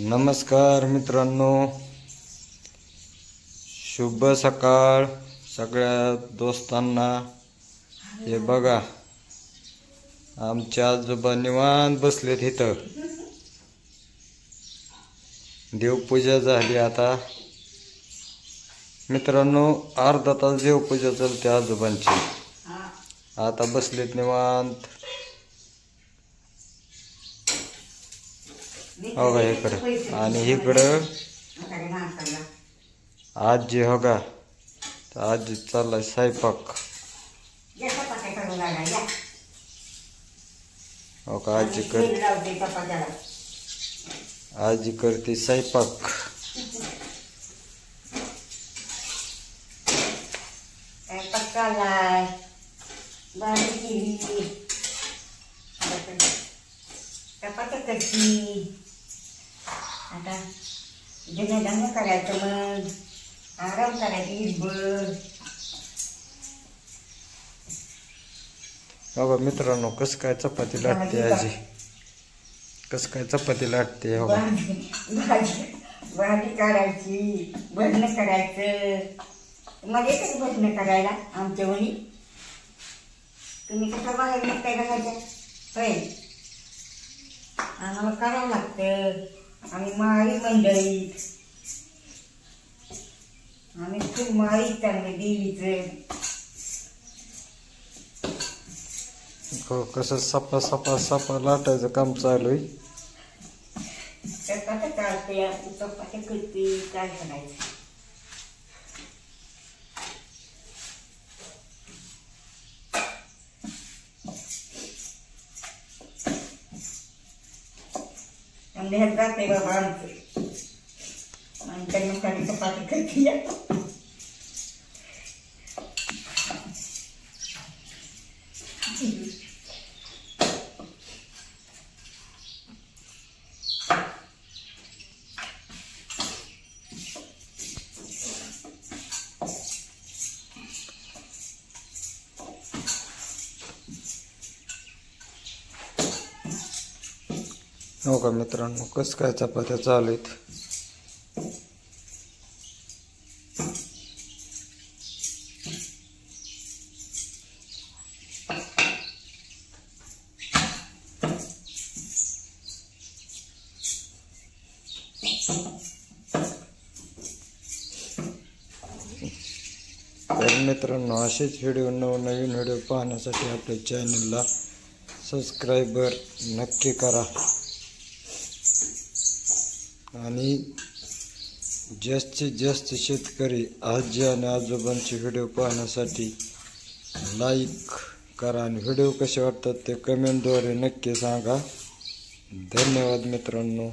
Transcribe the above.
नमस्कार मित्रांनो, शुभ सकाळ सगळ्या दोस्तांना। हे बघा, आमच्या आजोबा निवांत बसलेत इथं। देवपूजा झाली आता मित्रांनो, अर्धा तास देवपूजा चालते आजोबांची। आता बसलेत निवांत। हो का इकडं, आणि इकडं आजी हो का, आजी चाललाय स्वयंपाक। हो का, आजी करते स्वयंपाक। आता धन्य करायचं, मग आराम करायची इथभर। हो का मित्रांनो, कस काय चपाती लाटते आजी, कस काय चपाती लाटते। हो भाजी काढायची, भजन करायचं। मग येतच भजन करायला आमच्या वणी। तुम्ही कसं बाहेर निघताय घराच्या? होय, आम्हाला करावं लागतं। आम्ही माळी मंडळीत, आम्ही खूप माळी चांगले देवीचं। हो, कसं सपा सपा सपा लाटायचं काम चालू आहे। चपात्या काढते, चपात्या करते, काय करायचं। अंधेर जाते बाबा आमचं, आणि त्यांना काही चपाती करते। हो का मित्रांनो, कस काय चपात्या चालू आहेत। तर मित्रांनो, असेच व्हिडिओ, नवनवीन व्हिडिओ पाहण्यासाठी आपल्या चॅनलला सबस्क्राइबर नक्की करा, आणि जास्तीत जास्त शेतकरी आजी आणि आजोबांचे व्हिडिओ पाहण्यासाठी लाईक करा, आणि व्हिडिओ कसे वाटतात ते कमेंटद्वारे नक्की सांगा। धन्यवाद मित्रांनो।